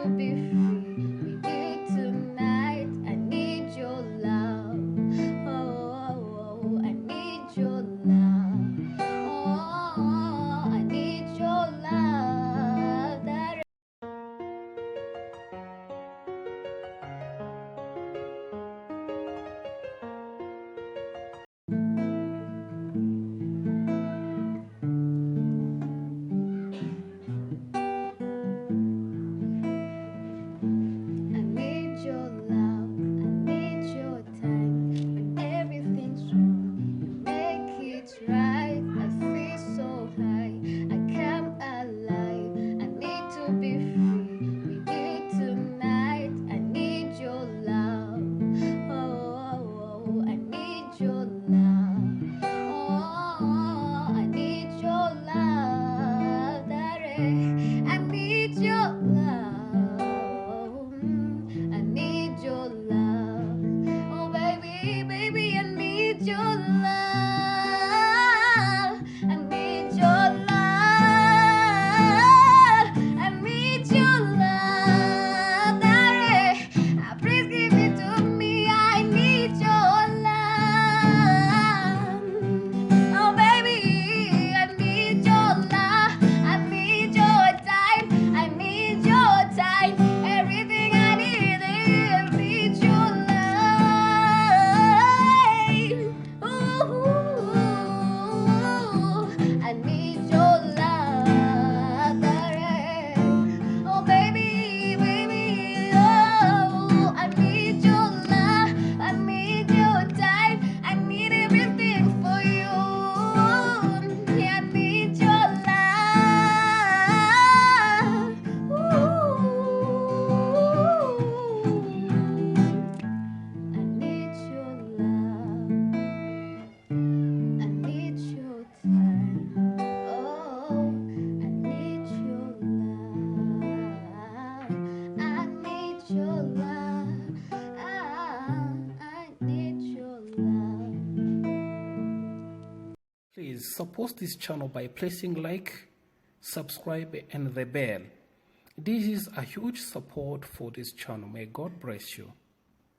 be free with you tonight. I need your love. Oh, I need your love. Oh, I need your love. I need your love, I need your time. When everything's wrong, you make it right. I feel so high, I come alive. I need to be free with you tonight. I need your love. Oh, I need your love. Oh, I need your love. I need your love. I need your love. Oh, baby, baby, I need your love. I need your love. I need your love. Please give it to me. I need your love. Oh, baby, I need your love. I need your time. I need your time. Everything I need your love. Ooh, I need your love. Oh, baby, baby, oh, I need your love. I need your time. I need everything for you. Yeah, I need your love. I need your love. I need your time. Oh, I need your love. I need your love. I need your love. Please support this channel by pressing like, subscribe and the bell. This is a huge support for this channel. May God bless you.